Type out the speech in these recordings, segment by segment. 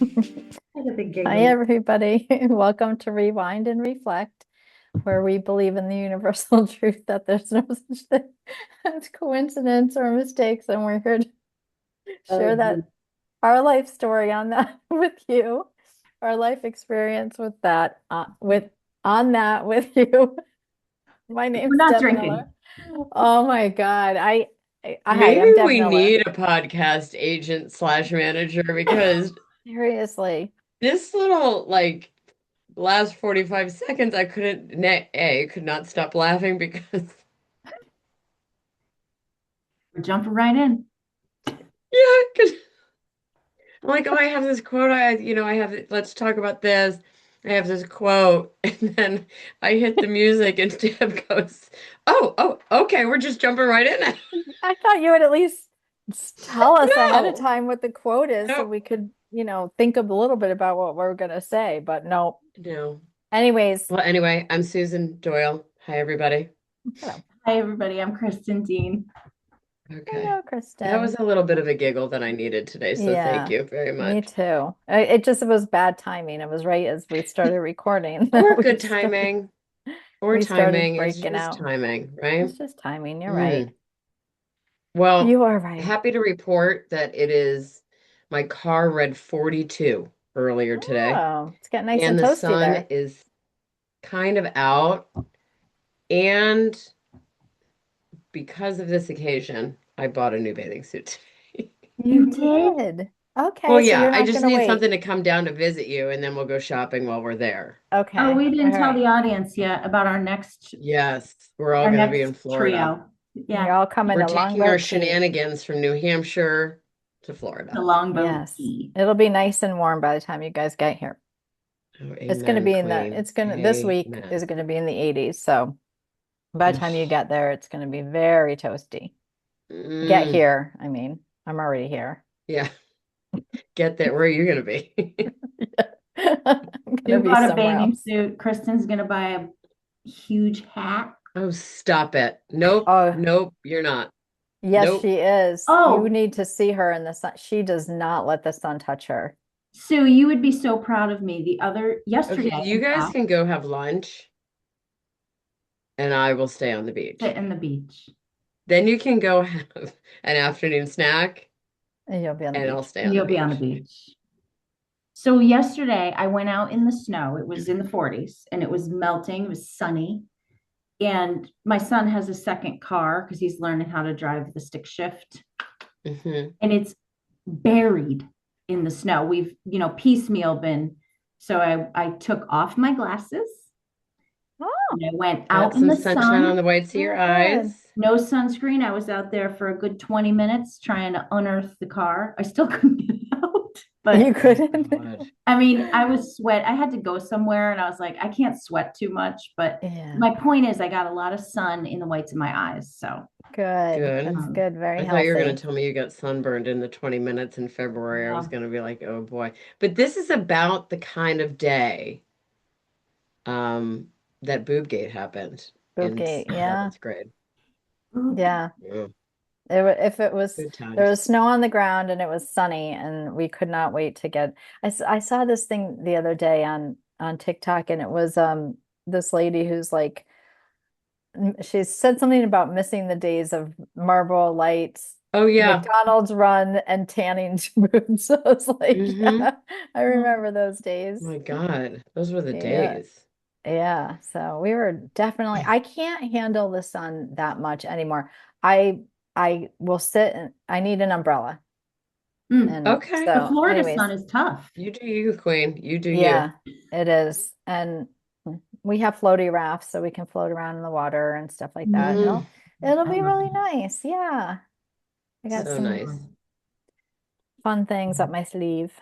I get the Hi, giggles. everybody. Welcome to Rewind and Reflect, where we believe in the universal truth that there's no such thing as coincidence or mistakes, and we're here to share Oh, that our life story on that with you, our life experience with that, with on that with you. My we're name's not Deb Miller. drinking. Oh my God, hi, Maybe I'm Deb we Miller. need a podcast agent slash manager because Seriously. this little last 45 seconds I could not stop laughing because We're jumping right in. yeah, 'cause I'm like, oh, I have this quote. I have let's talk about this. I have this quote, and then I hit the music and Deb goes, oh, okay, we're just jumping right in. I thought you would at least tell us ahead of No, time what the quote is so no, we could, think a little bit about what we're going to say, but no. no. Anyways, Well, anyway, I'm Susan Doyle. Hi, everybody. hello. Hi, everybody. I'm Kristen Dean. Okay. Hello, That was Kristen. a little bit of a giggle that I needed today, so thank Yeah, you very me much. too. It just was bad timing. It was right as we started recording that Or good timing, or we started timing. It's breaking just out. timing, right? It's just timing. You're right. Mm. Well, You are right. happy to report that my car read 42 earlier today, Oh, it's getting nice and and the toasty sun there. is kind of out. And because of this occasion, I bought a new bathing suit today. You You did? did. Well, Okay, so yeah, you're I not just gonna need wait. something to come down to visit you, and then we'll go shopping while we're there. Oh, Okay. we All didn't tell right. the audience yet about Yes, we're all our going to be next in Florida. trio. You're Yeah, all coming We're to taking our Longboat Key. shenanigans from New Hampshire to the Florida. Longboat Yes. Key. It'll be nice and warm by the time you guys get here. Oh, It's going to amen, be Queen. this week is Amen. going to be in the 80s. So by the time you Ugh. get there, it's going to be very toasty. Get Mm, here. I mean, I'm already here. yeah, get there. Where are you going to be? I'm going to Sue be bought a somewhere bathing else. suit. Kristen's gonna buy a huge hat. Oh, stop it. Nope, Oh, nope, you're not. yes, Nope. she is. You Oh, need to see her in the sun. She does not let the sun touch her. Sue, you would be so proud of me. Okay, Yesterday, you in guys fact, can go have lunch, and I will stay on the sit beach. in the beach. Then you can go have an afternoon snack, And you'll be on the and I'll beach. stay on the You'll be on the beach. beach. So yesterday I went out in the snow. It was in the 40s and it was melting. It was sunny. And my son has a second car because he's learning how to drive the stick shift. Hmm. And it's buried in the snow. We've, piecemeal been. So I took off my glasses Oh, and I went Got out in some the sunshine on sun. the whites of your oh, good. eyes. No sunscreen. I was out there for a good 20 minutes trying to unearth the car. I still couldn't get it out, You but Oh couldn't. God. I mean, I was sweat. I had to go somewhere and I was like, I can't sweat too much. But Yeah, my point is, I got a lot of sun in the whites of my eyes. So, good. That's Good. um, good. Very I thought you were going healthy. to tell me you got sunburned in the 20 minutes in February. I was no. going to be like, oh boy. But this is about the kind of day um, that Boobgate happened in Boopgate. Yeah. seventh grade. Yeah. Yeah, If it was, good there times. was snow on the ground and it was sunny and we could not wait to get, I saw this thing the other day on TikTok and it was, this lady who's like, she said something about missing the days of Marlboro Lights, Oh yeah. McDonald's run, and tanning boots. So I was like, Mm-hmm. yeah, I remember those Oh days. my God. Those were the Yeah. days. Yeah. So we were definitely, I can't handle the sun that much anymore. I I will sit and I need an umbrella. And Okay. The so Florida sun anyways, is tough. You do you, Queen. You do you. yeah, it is. And we have floaty rafts so we can float around in the water and stuff like that. Mm, It'll I be love really that. nice. Yeah. I got So That's so some nice. fun. fun things up my sleeve.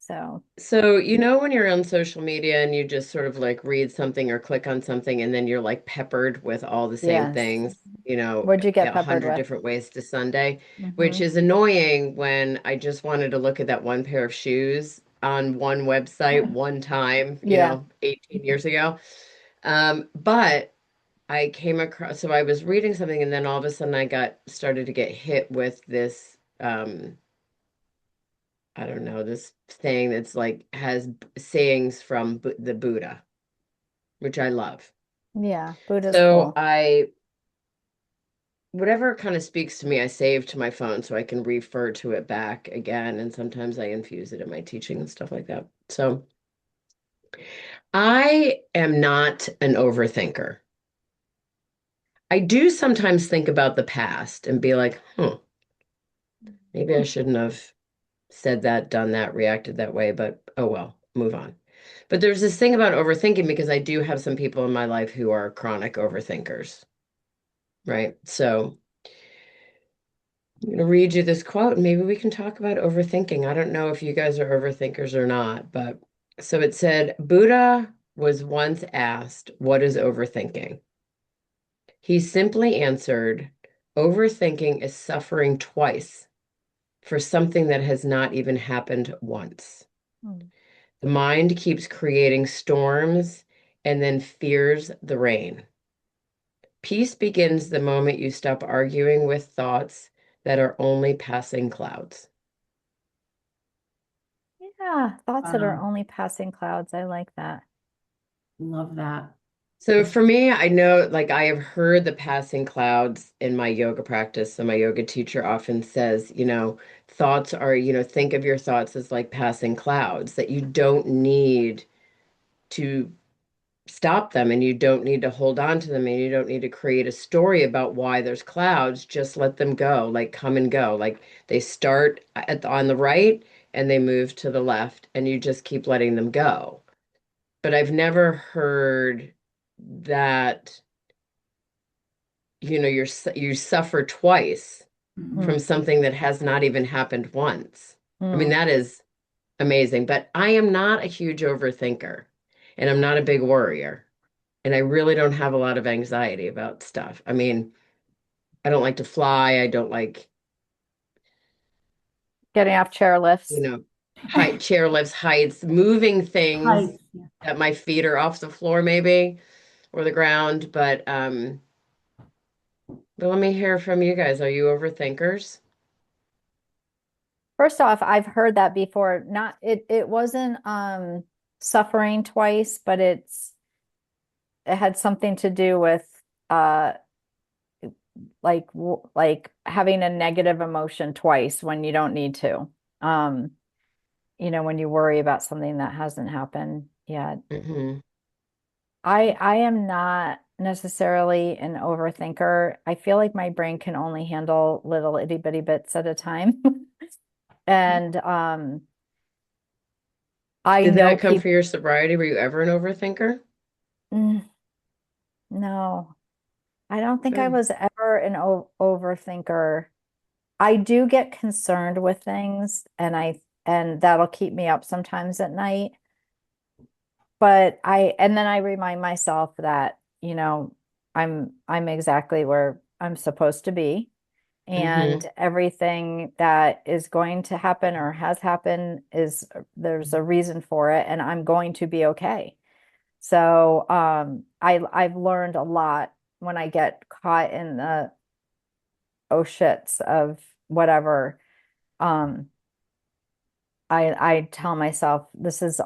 So, So, when you're on social media and you just sort of like read something or click on something and then you're like peppered with all the same yes. things, What'd you get a peppered hundred with? different ways to Sunday, which Hmm. is annoying when I just wanted to look at that one pair of shoes on one website one time, Yeah. 18 years ago. But I came across, so I was reading something and then all of a sudden I got started to get hit with this I don't know, this thing that's like has sayings from the Buddha, which I love. Yeah, Buddha's So cool. I, whatever kind of speaks to me, I save to my phone so I can refer to it back again. And sometimes I infuse it in my teaching and stuff like that. So I am not an overthinker. I do sometimes think about the past and be like, maybe I shouldn't have said that, done that, reacted that way, but oh well, move on. But there's this thing about overthinking because I do have some people in my life who are chronic overthinkers, right? So I'm going to read you this quote and maybe we can talk about overthinking. I don't know if you guys are overthinkers or not, but so it said Buddha was once asked, "What is overthinking?" He simply answered, "Overthinking is suffering twice for something that has not even happened once. Mm. The mind keeps creating storms and then fears the rain. Peace begins the moment you stop arguing with thoughts that are only passing clouds." Yeah, thoughts that are Wow. only passing clouds. I like that. Love that. So It's for me, I know, like I have heard the passing clouds in my yoga practice. So my yoga teacher often says, thoughts are, think of your thoughts as like passing clouds, that you don't need to stop them and you don't need to hold on to them and you don't need to create a story about why there's clouds. Just let them go, like come and go. Like they start on the right and they move to the left and you just keep letting them go. But I've never heard that, you suffer twice mhm. from Mm, something that has not even happened once. I mean, mm. that is amazing, but I am not a huge overthinker and I'm not a big worrier. And I really don't have a lot of anxiety about stuff. I mean, I don't like to fly. I don't like, Getting off chair you lifts. know, height, chairlifts, heights, moving things Heights. Yeah. that my feet are off the floor maybe or the ground. But let me hear from you guys. Are you overthinkers? First off, I've heard that before. Not it wasn't suffering twice, but it had something to do with uh like having a negative emotion twice when you don't need to. Um, when you worry about something that hasn't happened yet. Hmm. I am not necessarily an overthinker. I feel like my brain can only handle little itty bitty bits at a time. And I Did know that come for people. your sobriety? Were you ever an overthinker? No, I don't think I Good. was ever an o overthinker. I do get concerned with things and that'll keep me up sometimes at night. But and then I remind myself that, I'm exactly where I'm supposed to be. Hmm. And everything that is going to happen or has happened there's a reason for it, and I'm going to be okay. So I've learned a lot when I get caught in the oh shits of whatever. Um, I tell myself this is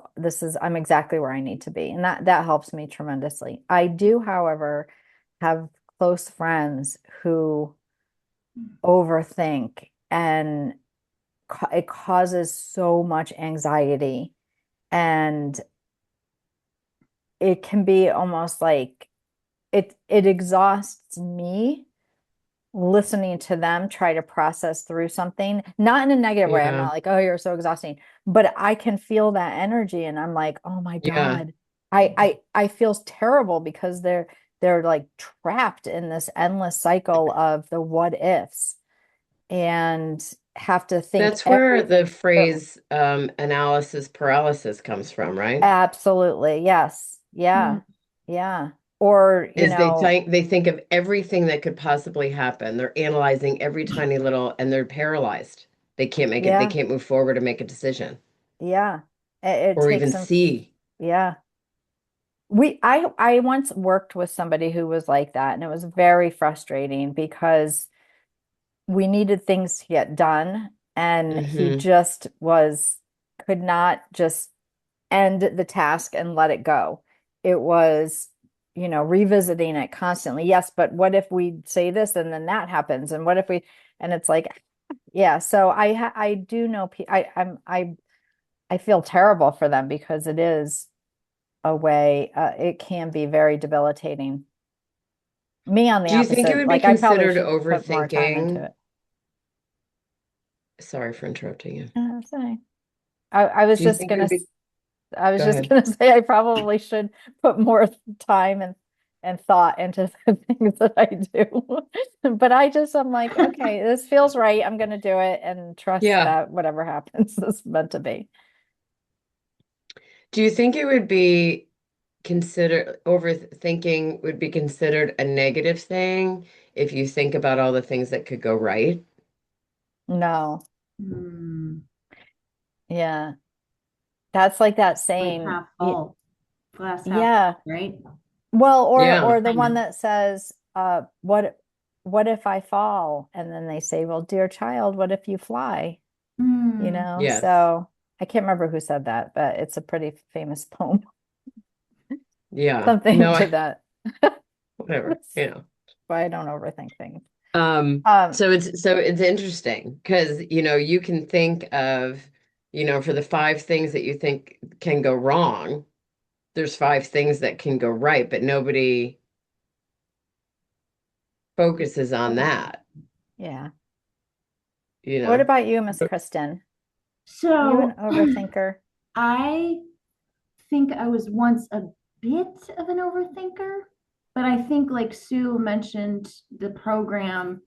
I'm exactly where I need to be, and that helps me tremendously. I do, however, have close friends who overthink, and it causes so much anxiety, and it can be almost like it exhausts me listening to them try to process through something, not in a negative way. I'm Yeah. not like, oh, you're so exhausting, but I can feel that energy and I'm like, oh my Yeah. God. I feel terrible because they're like trapped in this endless cycle of the what ifs and have to think That's where the everything through. phrase analysis paralysis comes from, right? Absolutely. Yes. Yeah. Mhm. Yeah. Or, Is they think of everything that could possibly happen. They're analyzing every tiny little and they're paralyzed. They can't make it, they yeah. can't move forward and make a decision Yeah. It or takes even them. see. Yeah. I once worked with somebody who was like that, and it was very frustrating because we needed things to get done, And he Hmm. just could not just end the task and let it go. It was, revisiting it constantly. Yes, but what if we say this and then that happens? And what if and it's like, yeah. So I do know, I feel terrible for them because it is a way, it can be very debilitating. Me on the Do you think it opposite, would be like I probably considered should put more time into overthinking? it. Sorry for interrupting you. Sorry. I was Do you just think it gonna would be, I was go just ahead. gonna say I probably should put more time and thought into the things that I do. But I'm like, okay, this feels right. I'm gonna do it and trust Yeah. that whatever happens is meant to be. Do you think it would be considered overthinking would be considered a negative thing if you think about all the things that could go right? No. Hmm. Yeah. That's like that Like saying. half full, glass half Yeah. full, right? Well, Yeah. or the Kind one of. that says, what if I fall? And then they say, well, dear child, what if you fly? Hmm. Yes. So I can't remember who said that, but it's a pretty famous poem, Yeah. something No, to that. whatever, That's you know. why I don't overthink things. Um, Um, so it's interesting because you can think of, for the five things that you think can go wrong, there's five things that can go right, but nobody focuses on that, yeah. you What know. about you, Miss Kristen? You an So overthinker? I think I was once a bit of an overthinker, but I think, like Sue mentioned, the program,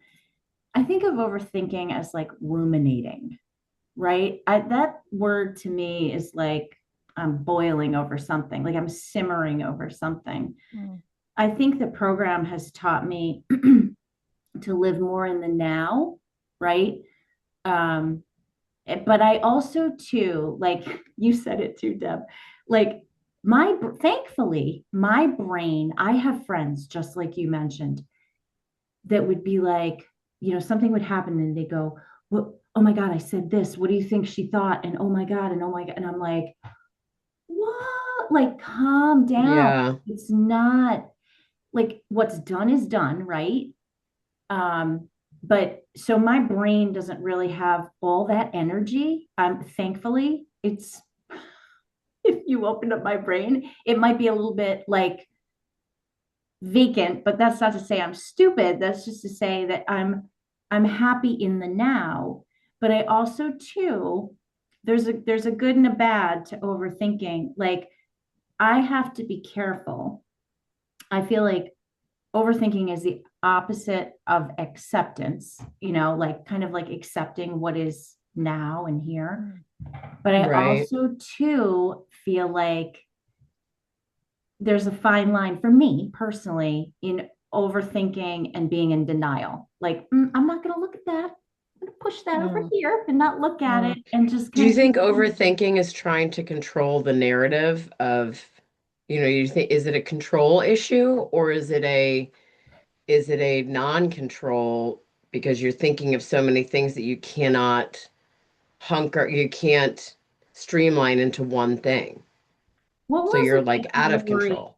I think of overthinking as like ruminating, right? That word to me is like I'm boiling over something, like I'm simmering over something. Mm, I think the program has taught me to live more in the now, right? Um, but I also too, like you said it too, Deb, like thankfully, my brain, I have friends just like you mentioned that would be like, something would happen and they go, "What? Oh my God, I said this. What do you think she thought?" And oh my God, and oh my God. And I'm like, what? Like, calm down. Yeah, It's not like what's done is done, right? Um, but so my brain doesn't really have all that energy. Thankfully, it's if you open up my brain, it might be a little bit like vacant, but that's not to say I'm stupid. That's just to say that I'm happy in the now. But I also too, there's a good and a bad to overthinking. Like I have to be careful. I feel like overthinking is the opposite of acceptance, like kind of like accepting what is now and here. mm, But I right. also too feel like there's a fine line for me personally in overthinking and being in denial. Like, I'm not going to look at that. I'm going to push that over mm, here and not look at mm. it and just Do kind you of keep think moving. overthinking is trying to control the narrative of, you think, is it a control issue or is it a non-control because you're thinking of so many things that you can't streamline into one thing. What So was you're it like that out of Lori control.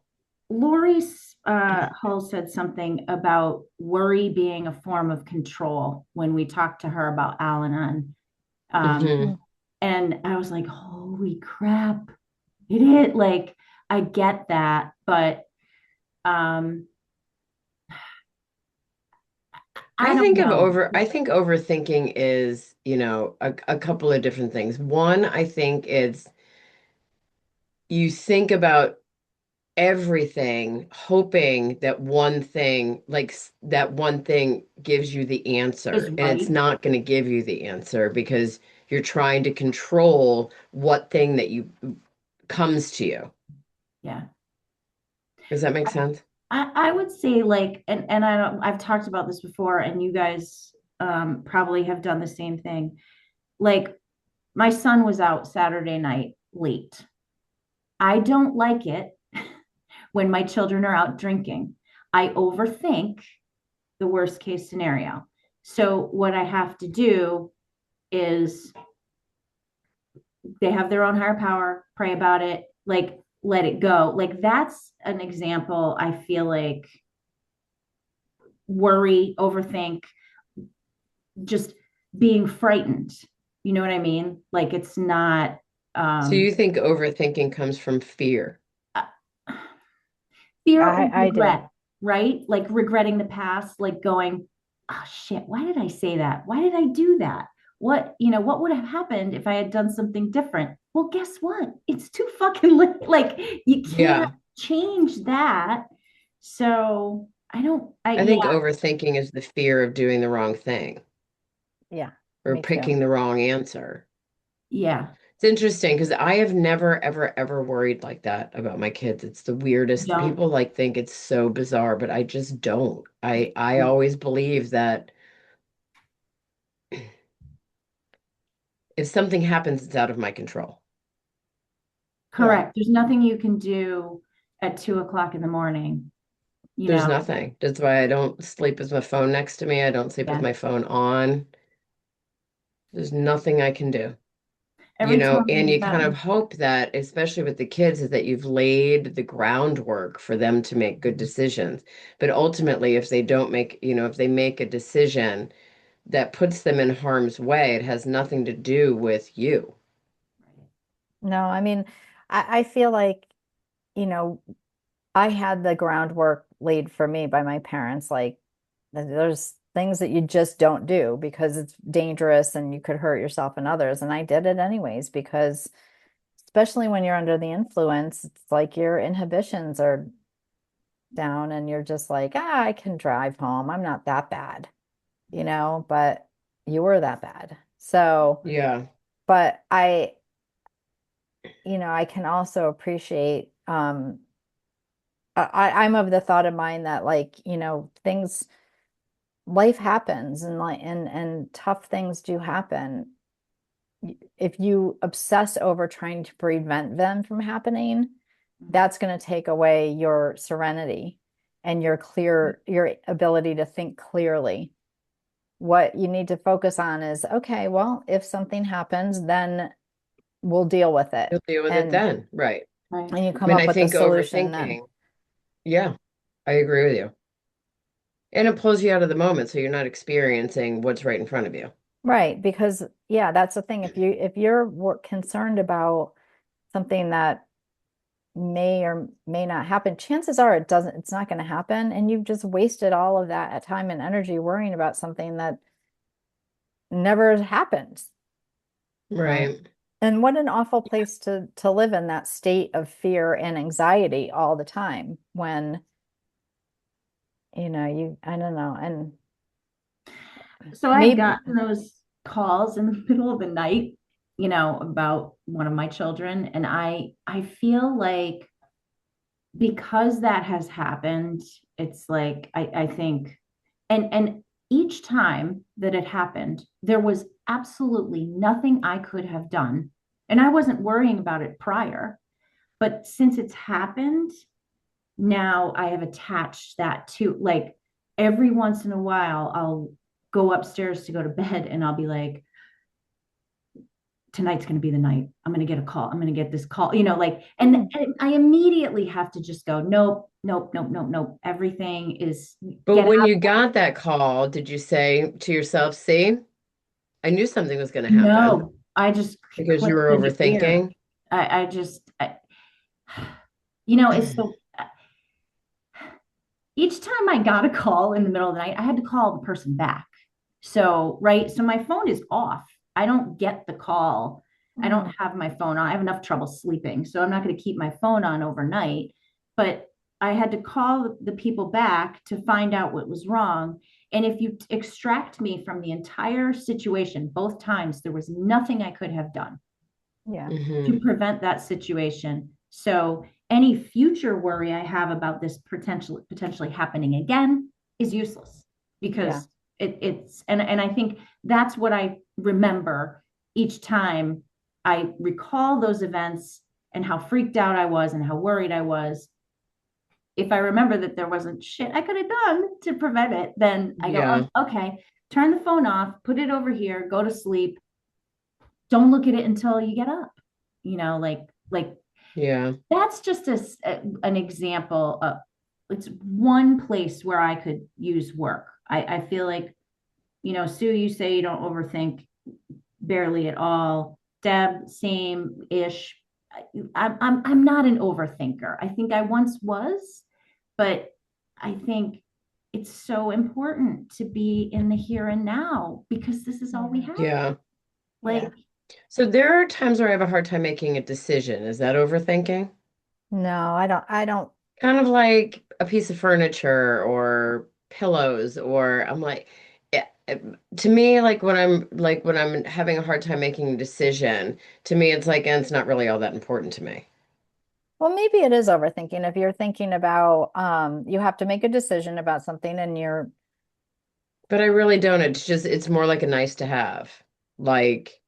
Lori Hull said something about worry being a form of control when we talked to her about Al-Anon. Hmm. Mm. And I was like, holy crap, it is like, I get that, but um, I don't know. I think overthinking is, a couple of different things. One, I think it's you think about everything, hoping that that one thing gives you the Is answer, and it's right. not going to give you the answer because you're trying to control what thing that you comes to you. Yeah. Does that make sense? I would say like, and I don't, I've talked about this before, and you guys probably have done the same thing. Like my son was out Saturday night late. I don't like it when my children are out drinking. I overthink the worst case scenario. So what I have to do is they have their own higher power, pray about it, like let it go. Like that's an example. I feel like worry, overthink, just being frightened. You know what I mean? Like it's not So you think overthinking comes from fear? uh, fear or I do. regret, right? Like regretting the past, like going, oh shit, why did I say that? Why did I do that? What would have happened if I had done something different? Well, guess what? It's too fucking late. Like you can't Yeah. change that. So I think overthinking is the fear of doing the wrong thing Yeah, or me too. picking the wrong answer. yeah, It's interesting because I have never, ever, ever worried like that about my kids. It's the weirdest. don't. People like think it's so bizarre, but I just don't. I always believe that if something happens, it's out of my control. Yeah. Correct. There's nothing you can do at 2 o'clock in the morning, you There's know? nothing. That's why I don't sleep with my phone next to me. I don't sleep with Yeah. my phone on. There's nothing I can do. Every time And you you kind have, of hope that, especially with the kids, is that you've laid the groundwork for them to make good decisions. But ultimately, if they don't make, if they make a decision that puts them in harm's way, it has nothing to do with you. No, I mean, I feel like, you know, I had the groundwork laid for me by my parents. Like, there's things that you just don't do because it's dangerous and you could hurt yourself and others. And I did it anyways because, especially when you're under the influence, it's like your inhibitions are down and you're just like, I can drive home. I'm not that bad, but you were that bad. So, Yeah. but I can also appreciate, I'm of the thought of mind that like, things, life happens and and tough things do happen. If you obsess over trying to prevent them from happening, that's going to take away your serenity and your ability to think clearly. What you need to focus on is, okay, well, if something happens, then we'll deal with it. You'll deal with it And then. Right. right. and you I come mean, up I with a think solution then. overthinking, yeah, I agree with you. And it pulls you out of the moment, so you're not experiencing what's right in front of you. Right, because yeah, that's the thing. If you're concerned about something that may or may not happen, chances are it's not going to happen, and you've just wasted all of that time and energy worrying about something that never happens. Right. Right. And what an awful place to live in that state of fear and anxiety all the time when, I don't know, and So I've maybe, gotten those calls in the middle of the night, about one of my children. And I feel like because that has happened, it's like I think and each time that it happened, there was absolutely nothing I could have done. And I wasn't worrying about it prior. But since it's happened, now I have attached that to like every once in a while, I'll go upstairs to go to bed and I'll be like, tonight's going to be the night. I'm going to get a call. I'm going to get this call, like, and I immediately have to just go, nope, nope, nope, nope, nope. Everything is But get when out. you got that call, did you say to yourself, see, I knew something was going to happen No, I just because you clicked were into ear. overthinking? I just, it's so each time I got a call in the middle of the night, I had to call the person back. So, right. So my phone is off. I don't get the call. I don't mm, have my phone on. I have enough trouble sleeping. So I'm not going to keep my phone on overnight. But I had to call the people back to find out what was wrong. And if you extract me from the entire situation, both times, there was nothing I could have done yeah, to Hmm. prevent that situation. So any future worry I have about this potentially happening again is useless yeah, because it's and I think that's what I remember each time I recall those events and how freaked out I was and how worried I was. If I remember that there wasn't shit I could have done to prevent it, then I go, Yeah. oh, okay, turn the phone off, put it over here, go to sleep. don't look at it until you get up. Like Yeah. that's just an example of it's one place where I could use work. I feel like, Sue, you say you don't overthink barely at all. Deb, same ish. I'm not an overthinker. I think I once was, but I think it's so important to be in the here and now because this is all we have. Yeah. Like, Yeah. So there are times where I have a hard time making a decision. Is that overthinking? No, I don't. Kind of like a piece of furniture or pillows, or I'm like, yeah, to me, like when I'm having a hard time making a decision, to me it's like, and it's not really all that important to me. Well, maybe it is overthinking if you're thinking about you have to make a decision about something and you're But I really don't. It's more like a nice to have. Like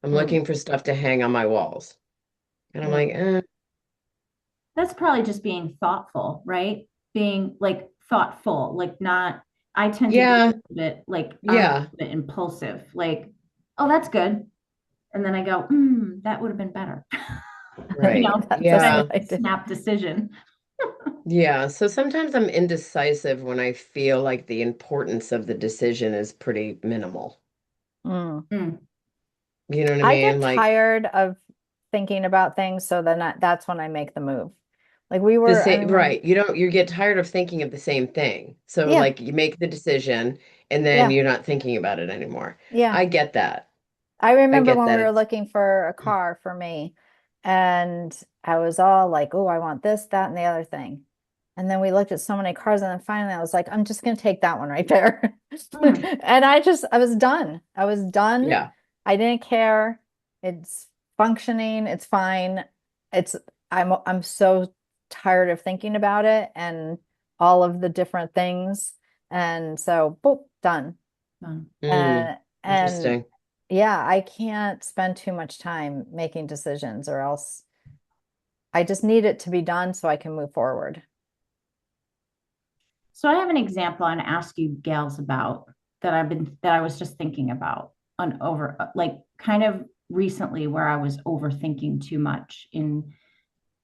I'm mm, looking for stuff to hang on my walls. And I'm like, mm, that's probably just being thoughtful, right? Being like thoughtful, like not, I tend to be a yeah, little bit like, I'm a yeah, little bit impulsive, like, oh, that's good. And then I go, that would have been better. right. that's a Kind Yeah. of good idea. snap decision. Yeah. So sometimes I'm indecisive when I feel like the importance of the decision is pretty minimal. Mm. Mm. You know what I I mean? get Like tired of thinking about things, so then that's when I make the move. Like we the were, I same, remember, right. You get tired of thinking of the same thing. So yeah, like you make the decision and then yeah, you're not thinking about it anymore. yeah. I get that. I I remember get when we that. were It's looking for a car for me, and I was all like, oh, I want this, that, and the other thing. And then we looked at so many cars, and then finally I was like, I'm just gonna take that one right there. Mm. And I was done. I was done. yeah, I didn't care. It's functioning, it's fine. It's I'm so tired of thinking about it and all of the different things. And so, boop, done. Mm. mm, And interesting. yeah, I can't spend too much time making decisions or else I just need it to be done so I can move forward. So I have an example I want to ask you gals about that I was just thinking about on over like kind of recently where I was overthinking too much in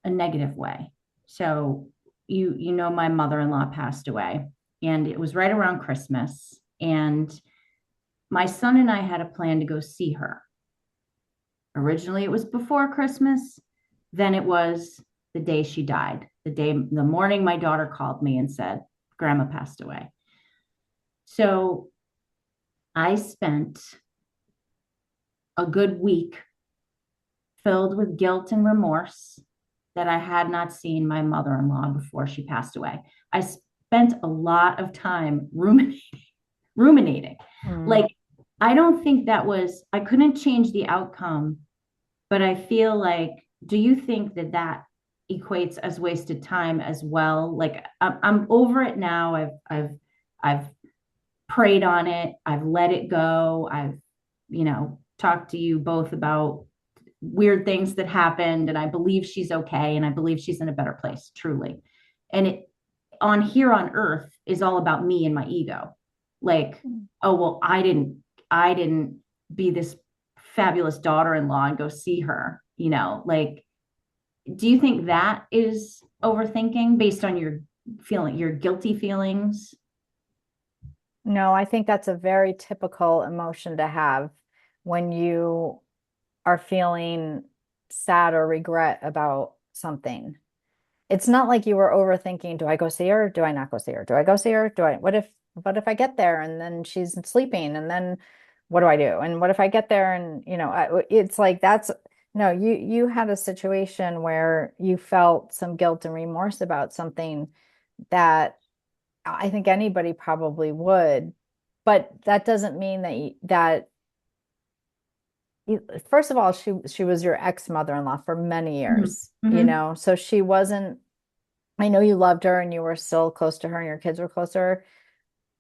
a negative way. So my mother-in-law passed away and it was right around Christmas and my son and I had a plan to go see her. Originally it was before Christmas, then it was the day she died. The morning my daughter called me and said grandma passed away. So I spent a good week filled with guilt and remorse that I had not seen my mother in law before she passed away. I spent a lot of time ruminating. Mm. Like, I don't think I couldn't change the outcome, but I feel like, do you think that equates as wasted time as well? Like, I'm over it now. I've prayed on it. I've let it go. I've, talked to you both about weird things that happened. And I believe she's okay. And I believe she's in a better place, truly. And it on here on earth is all about me and my ego. Like, oh, well, I didn't be this fabulous daughter-in-law and go see her, like, do you think that is overthinking based on your guilty feelings? No, I think that's a very typical emotion to have when you are feeling sad or regret about something. It's not like you were overthinking, do I go see her? Do I not go see her? Do I go see her? What if I get there and then she's sleeping and then what do I do? And what if I get there and, it's like that's no, you had a situation where you felt some guilt and remorse about something that I think anybody probably would, but that doesn't mean first of all, she was your ex-mother-in-law for many Mm-hmm. years, Mm-hmm. so she wasn't, I know you loved her and you were still close to her and your kids were close to her,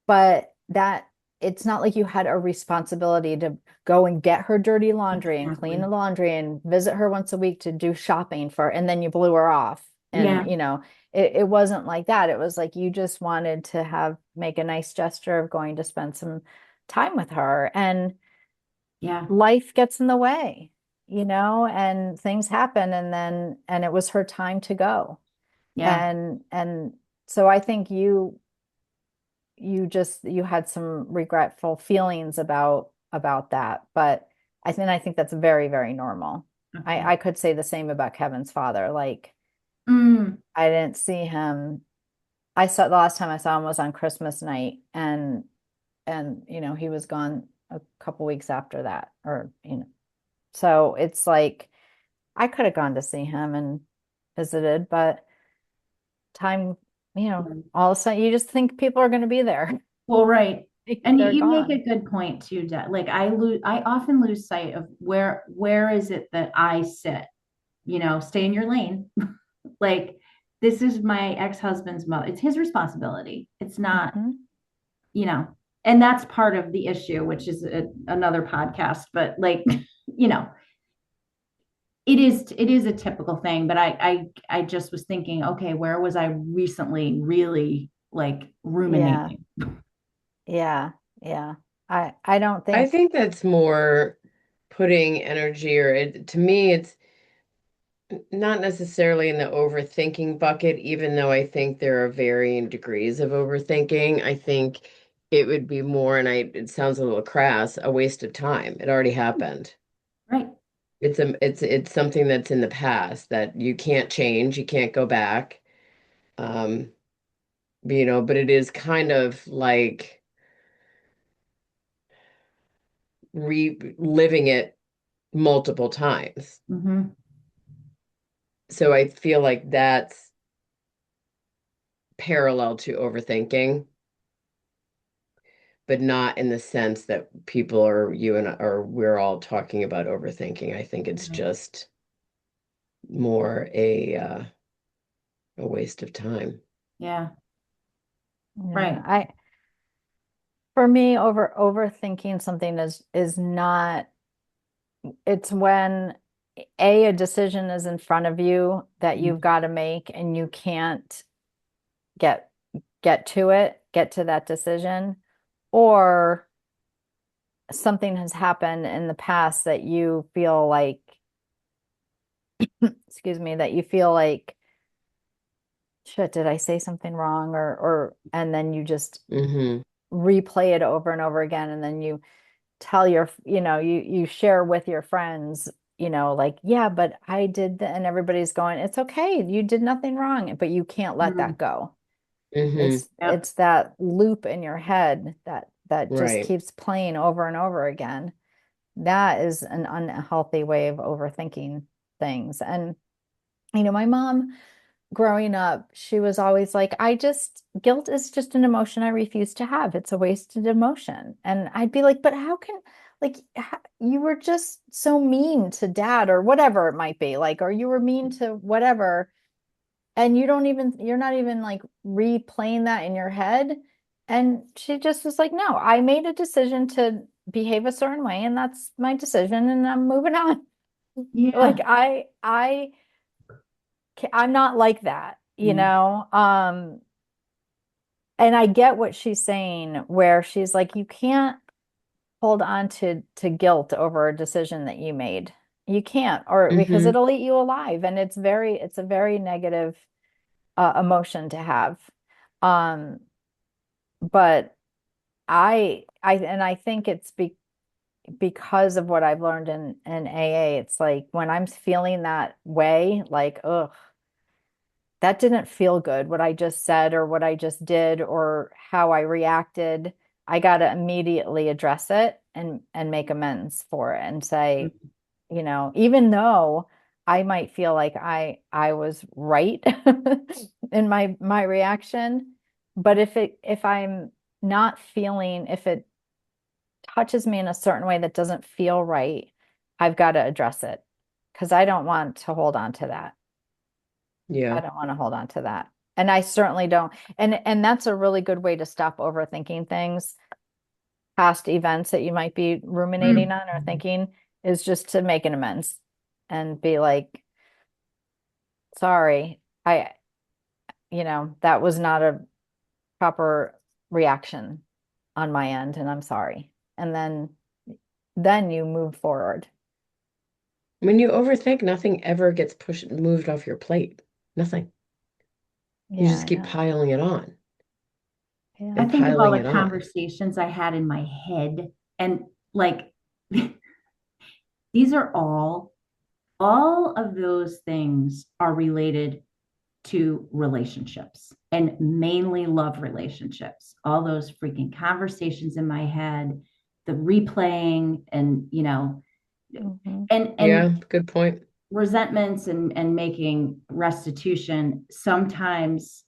but that it's not like you had a responsibility to go and get her dirty laundry and clean Exactly. the laundry and visit her once a week to do shopping and then you blew her off. And, Yeah. it wasn't like that. It was like you just wanted to make a nice gesture of going to spend some time with her. And Yeah. life gets in the way, and things happen, and it was her time to go. Yeah. And so I think you had some regretful feelings about that, but I think that's very, very normal. Okay. I could say the same about Kevin's father. Like, Mm, I didn't see him. I saw the last time I saw him was on Christmas night, and he was gone a couple weeks after that, or so it's like I could have gone to see him and visited, but time, all of a sudden you just think people are going to be there. well, right. And They're you make gone. a good point too, Like I often lose sight of where is it that I sit? Stay in your lane. Like this is my ex-husband's mother. It's his responsibility. It's not, Mhm. you know, and that's part of the issue, which is another podcast. But like, you know, it is a typical thing. But I just was thinking, okay, where was I recently really like Yeah, ruminating? yeah, yeah. I don't I think. think that's more putting energy, to me, it's not necessarily in the overthinking bucket, even though I think there are varying degrees of overthinking. I think it would be more, and it sounds a little crass, a waste of time. It already happened. Right. It's something that's in the past that you can't change, you can't go back. Um, but it is kind of like reliving it multiple times. Mm-hmm. So I feel like that's parallel to overthinking, but not in the sense that people or you and or we're all talking about overthinking. I think it's Right. just more a waste of time. Yeah. Yeah, Right. for me, overthinking something is not. It's when a decision is in front of you that you've got to make, and you can't get get to that decision, or something has happened in the past that you feel like, excuse me, that you feel like, shit, did I say something wrong? And then you just Mm-hmm. replay it over and over again. And then you tell you share with your friends, like, yeah, but I did and everybody's going, it's okay. You did nothing wrong, but you can't let Mm-hmm. that go. Mm-hmm. Yep. It's that loop in your head that just Right. keeps playing over and over again. That is an unhealthy way of overthinking things. And, my mom growing up, she was always like, guilt is just an emotion I refuse to have. It's a wasted emotion. And I'd be like, but how can, like, you were just so mean to dad or whatever it might be, like, or you were mean to whatever. And you're not even like replaying that in your head. And she just was like, no, I made a decision to behave a certain way, and that's my decision, and I'm moving on. Like, Yeah. I'm not like that, Mm, and I get what she's saying, where she's like, you can't hold on to guilt over a decision that you made. You can't, or because Mm-hmm. it'll eat you alive, and it's a very negative emotion to have. Um, but I think it's because of what I've learned in AA. It's like when I'm feeling that way, like, ugh, that didn't feel good, what I just said or what I just did or how I reacted. I got to immediately address it and make amends for it and say, mm, even though I might feel like I was right in my reaction, but if I'm not feeling, if it touches me in a certain way that doesn't feel right, I've got to address it because I don't want to hold on to that. I Yeah. don't want to hold on to that. And I certainly don't. And that's a really good way to stop overthinking things. Past events that you might be ruminating mm. on or thinking is just to make an amends and be like, sorry, that was not a proper reaction on my end, and I'm sorry. And then then you move forward. When you overthink, nothing ever gets moved off your plate. Nothing. You Yeah, just I keep know. piling it on Yeah. I and think of all piling the it on. conversations I had in my head, and like these are all of those things are related to relationships and mainly love relationships. All those freaking conversations in my head, the replaying and Hmm. and Yeah, good point. resentments and making restitution. Sometimes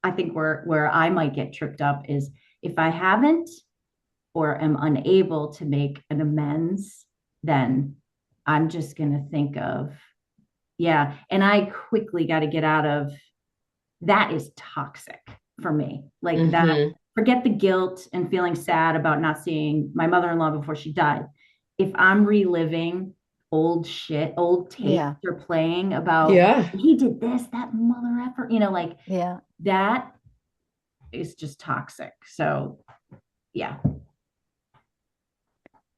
I think where I might get tripped up is if I haven't or am unable to make an amends, then I'm just going to think of, yeah. And I quickly got to get out of that is toxic for me. Like that, Hmm. forget the guilt and feeling sad about not seeing my mother in law before she died. If I'm reliving old shit, old tapes Yeah. are playing about Yeah, he did this, that mother effer, like Yeah. that is just toxic. So, yeah.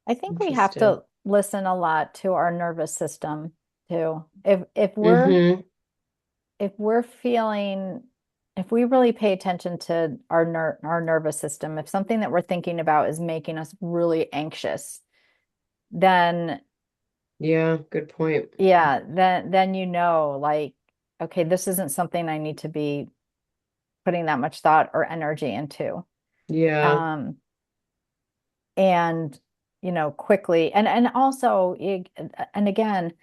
I think we have interesting. to listen a lot to our nervous system too. Hmm. If we're feeling, if we really pay attention to our nervous system, if something that we're thinking about is making us really anxious, then Yeah, good point. yeah, then like, okay, this isn't something I need to be putting that much thought or energy into. Yeah, Um, and quickly, and also, and again,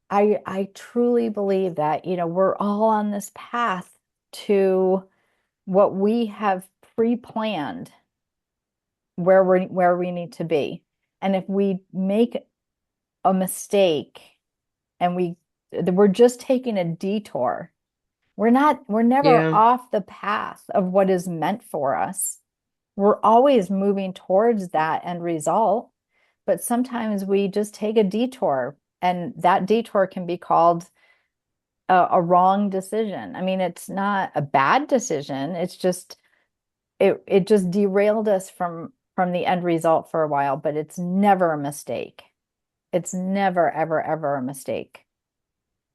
I truly believe that, we're all on this path to what we have pre-planned where we need to be. And if we make a mistake and we're just taking a detour, we're never yeah, off the path of what is meant for us. We're always moving towards that end result, but sometimes we just take a detour, and that detour can be called a wrong decision. I mean, it's not a bad decision. It's just it just derailed us from the end result for a while, but it's never a mistake. It's never, ever, ever a mistake.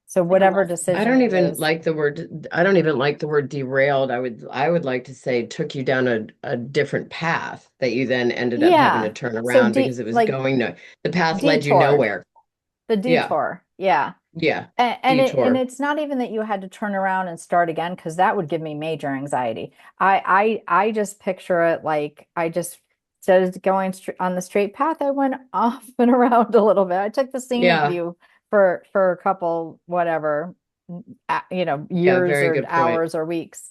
So Like a whatever lesson. I decision don't it even is, like the word, I don't even like the word derailed. I would like to say took you down a different path that you then ended up having to yeah. turn So around because it was like going no, the path led you detoured, nowhere. the Yeah, detour, yeah. yeah. And Detour. it's not even that you had to turn around and start again, because that would give me major anxiety. I just picture it like I just, instead of going on the straight path, I went off and around a little bit. I took the scenic Yeah, view for a couple whatever, yeah, years very or good point. hours or weeks.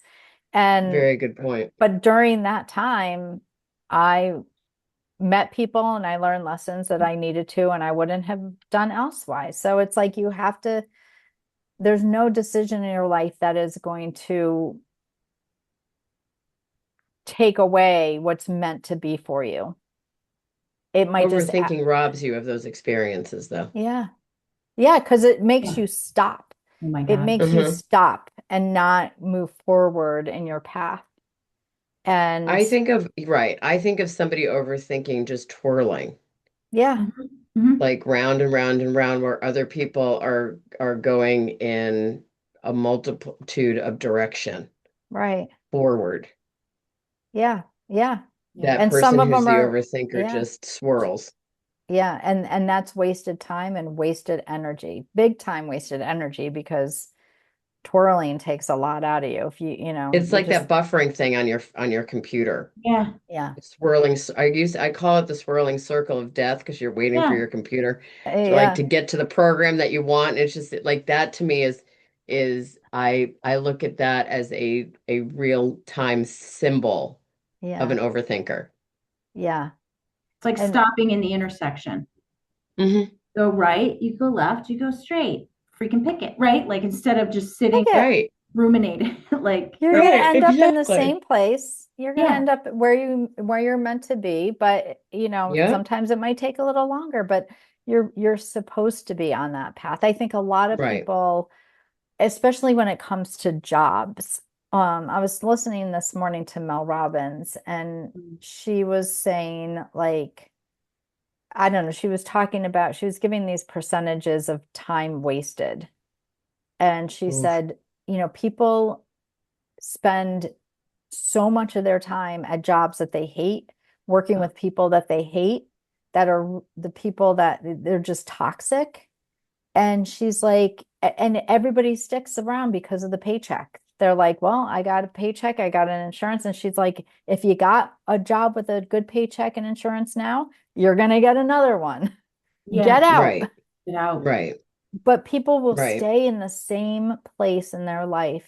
And Very good point. but during that time, I met people and I learned lessons that I needed to, and I wouldn't have done elsewise. So it's like you have to, there's no decision in your life that is going to take away what's meant to be for you. It might just, Overthinking robs you of those experiences, though. yeah. Yeah, because it makes Yeah. you stop. Oh my It God. makes you Hmm. stop and not move forward in your path. And I think of somebody overthinking just twirling, yeah, Mhm. Mhm. like round and round and round, where other people are going in a multitude of direction right. forward. Yeah, yeah. Yeah. That And some person of who's them the are, overthinker yeah, just swirls. yeah. And that's wasted time and wasted energy. Big time wasted energy, because twirling takes a lot out of you. If It's you like just, that buffering thing on your computer. Yeah. yeah. Swirling. I call it the swirling circle of death because you're waiting for Yeah. your computer to like Yeah. to get to the program that you want. It's just like that to me is I look at that as a real time symbol of Yeah. an overthinker. Yeah. It's like And stopping in the intersection. Hmm. Go right, you go left, you go straight. Freaking pick it, right? Like instead of just pick sitting it. Right. ruminating, like, You're going to Right. end up in the Exactly. same place. You're going to yeah, end up where you're meant to be, but Yeah. sometimes it might take a little longer, but you're supposed to be on that path. I think a lot of Right. people, especially when it comes to jobs. I was listening this morning to Mel Robbins, and she was saying, like, I don't know, she was talking about, she was giving these percentages of time wasted. And she Oof. said, people spend so much of their time at jobs that they hate, working with people that they hate, that are the people that they're just toxic. And she's like, and everybody sticks around because of the paycheck. They're like, well, I got a paycheck, I got an insurance. And she's like, if you got a job with a good paycheck and insurance now, you're going to get another one. Yeah, Get out. Right. get out. Right. But people will Right. stay in the same place in their life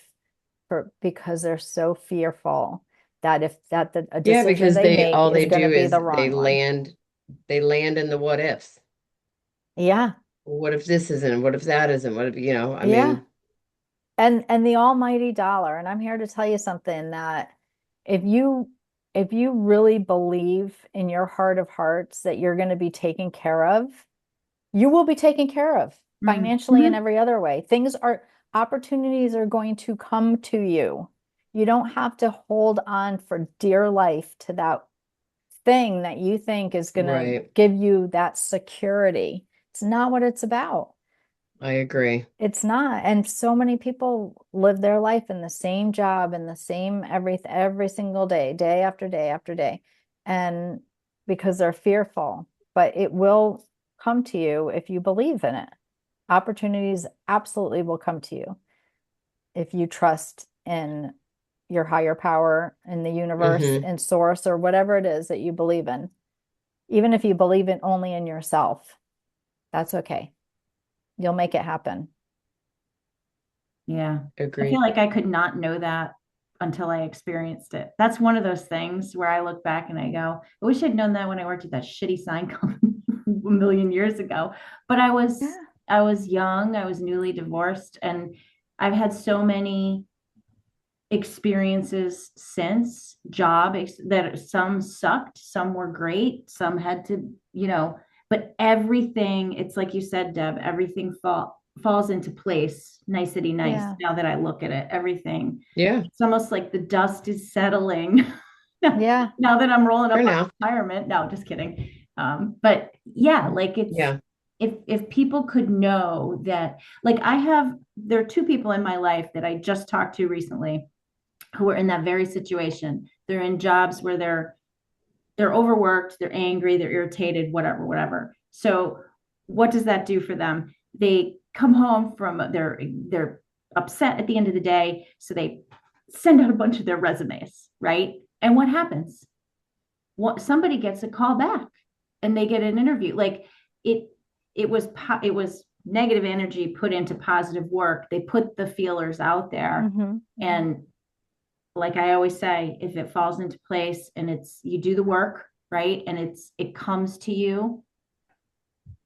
because they're so fearful that if a Yeah, decision because they they make all is they going to do be is the wrong one. they land in the what ifs. Yeah. What if this isn't? What if that isn't? What if, I Yeah. mean, And the almighty dollar. And I'm here to tell you something that if you if you really believe in your heart of hearts that you're going to be taken care of, you will be taken care of financially and Mhm. every other way. Opportunities are going to come to you. You don't have to hold on for dear life to that thing that you think is going to right. give you that security. It's not what it's about. I agree. It's not. And so many people live their life in the same job in the same every single day, day after day after day. And because they're fearful, but it will come to you if you believe in it. Opportunities absolutely will come to you if you trust in your higher power, in the universe, Hmm. in source, or whatever it is that you believe in. Even if you believe it only in yourself, that's okay. You'll make it happen. Yeah. I feel Agreed. like I could not know that until I experienced it. That's one of those things where I look back and I go, I wish I'd known that when I worked at that shitty sign company a million years ago. But Yeah. I was young, I was newly divorced, and I've had so many experiences since that some sucked, some were great, some had to, but everything, it's like you said, Deb, everything falls into place nicety nice Yeah. now that I look at it. Everything. Yeah. It's almost like the dust is settling Yeah. now that I'm rolling For up on now. retirement. No, just kidding. But yeah, like it's Yeah. if people could know that, like there are two people in my life that I just talked to recently who are in that very situation. They're in jobs where they're overworked, they're angry, they're irritated, whatever, whatever. So what does that do for them? They come home from they're upset at the end of the day, so they send out a bunch of their resumes, right? And what happens? Somebody gets a call back and they get an interview. Like it it was negative energy put into positive work. They put the feelers out there, Hmm. and like I always say, if it falls into place and it's you do the work, right? And it comes to you,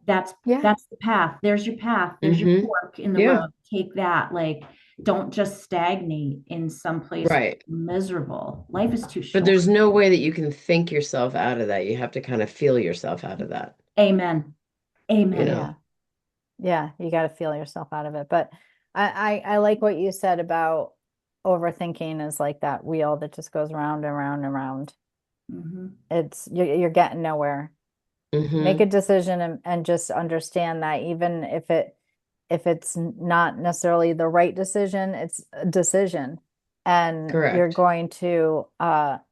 that's Yeah. that's the path. There's your path. There's your Hmm. fork in the Yeah. road. Take that. Like, don't just stagnate in some place Right. miserable. Life is too But short. there's no way that you can think yourself out of that. You have to kind of feel yourself out of that, Amen. you Amen. know? Yeah. Yeah. You got to feel yourself out of it. But I like what you said about overthinking is like that wheel that just goes round and round and round. Mhm. You're getting nowhere. Make a Hmm. decision and just understand that even if it's not necessarily the right decision, it's a decision. And you're Correct. going to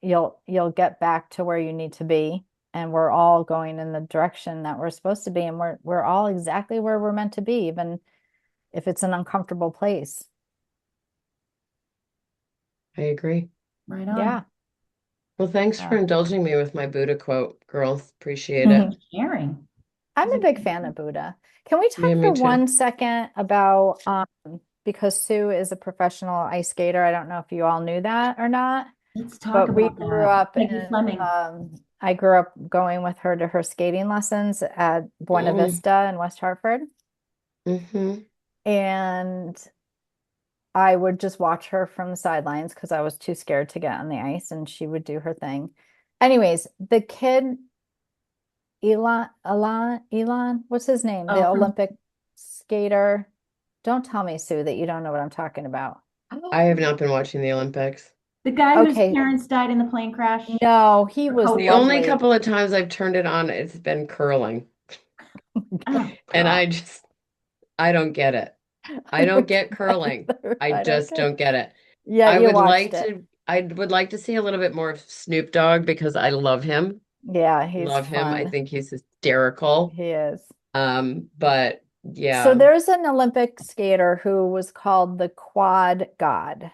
you'll get back to where you need to be. And we're all going in the direction that we're supposed to be. And we're all exactly where we're meant to be, even if it's an uncomfortable place. I agree. Right Yeah. on. Well, thanks for Uh, indulging me with my Buddha quote, girls. Appreciate Thanks it. I'm for sharing. a These are big good fan ones. of Buddha. Can we Yeah, talk me for too. 1 second about because Sue is a professional ice skater. I don't know if you all knew that or not, Let's talk but we about grew that. up Peggy in Fleming. I grew up going with her to her skating lessons at Buena Mm, Vista in West Hartford. hmm. And I would just watch her from the sidelines because I was too scared to get on the ice and she would do her thing. Anyways, the kid Elon, what's his name? The Oh, from Olympic skater. Don't tell me, Sue, that you don't know what I'm talking about. I have not been watching the Olympics. The guy whose Okay, parents died in the plane crash no, he or was The co-worker. only lovely. couple of times I've turned it on, it's been curling. Oh And God. I don't get it. I I don't don't get get it curling. either. I I don't just get it. don't get it. Yeah, you watched it. I would like to see a little bit more of Snoop Dogg because I love him. Yeah, he's Love him. I fun. think he's hysterical. He is. But So yeah. there's an Olympic skater who was called the Quad God.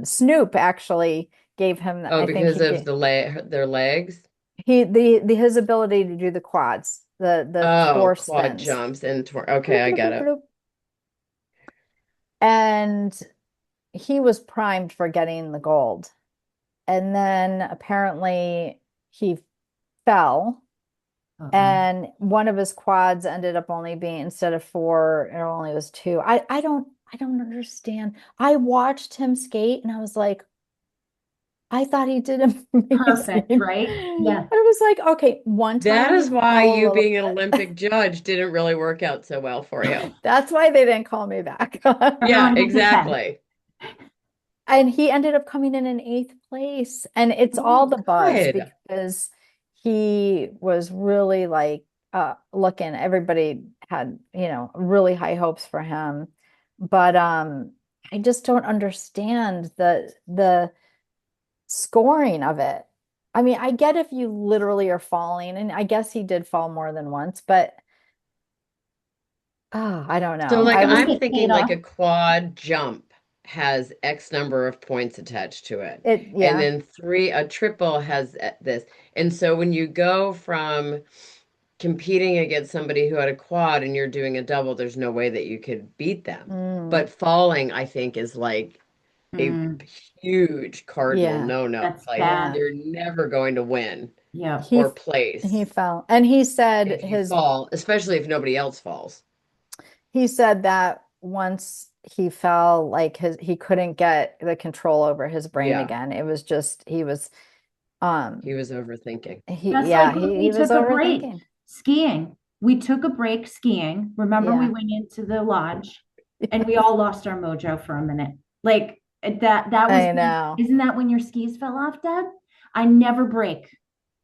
Snoop actually gave him, Oh, I think because of their legs. his ability to do the quads, the Oh, four quad spins. jumps and okay, Bloop, I bloop, get bloop, it. bloop. And he was primed for getting the gold. And then apparently he fell, Uh-oh. and one of his quads ended up only being, instead of four, it only was two. I don't understand. I watched him skate and I was like, I thought he did Perfect, amazing. right? I Yeah. was like, okay, one That time he is why fell a you little being an bit. Olympic judge didn't really work out so well for you. That's why they didn't call me back. Now Yeah, I have to 10. exactly. And he ended up coming in eighth place. And it's all Oh, the buzz good. because he was really like looking, everybody had, really high hopes for him. But I just don't understand the scoring of it. I mean, I get if you literally are falling, and I guess he did fall more than once, but I don't So know. like I was I'm It thinking paid like a off. quad jump has X number of points attached to it. And yeah. then a triple has this. And so when you go from competing against somebody who had a quad and you're doing a double, there's no way that you could beat them. Mm, But falling, I think, is like a Mm, huge cardinal yeah. no-no. that's Like Yeah. bad. you're never going to win Yeah. He or he place fell. And he said if you fall, especially if nobody else falls. he said that once he fell, like he couldn't get the control over his brain Yeah, again. It was just he was um he was overthinking. That's like yeah, when he we was took a break overthinking. skiing. We took a break skiing. Remember, we Yeah. went into the lodge and we all lost our mojo for a minute. Like that was, I know. isn't that when your skis fell off, Deb? I never break.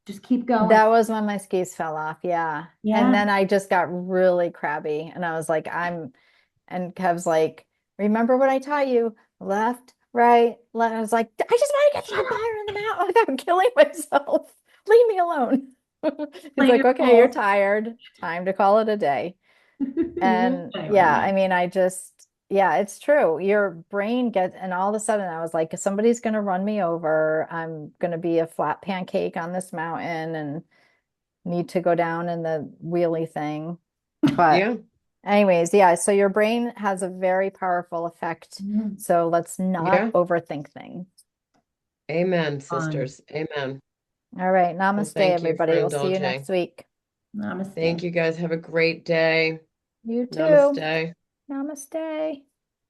Just keep going. That was when my skis fell off. Yeah. And Yeah. then I just got really crabby and I was like, and Kev's like, remember what I taught you? Left, right, left. I was like, I just want to get to the fire in the mountain. Like I'm killing myself. Leave me alone. He's Play like, your okay, you're role. tired. Time to call it a day. And yeah, Anyway, I mean, yeah, it's true. Your brain gets, and all of a sudden I was like, somebody's going to run me over. I'm going to be a flat pancake on this mountain and need to go down in the wheelie thing. But Yeah, anyways, yeah, so your brain has a very powerful effect. yeah. So let's not yeah. overthink things. Amen, Fun. sisters. Amen. All right, Well, namaste, thank you for everybody. We'll see you indulging. next week. Namaste. Thank you guys. Have a great day. You too. Namaste. Namaste.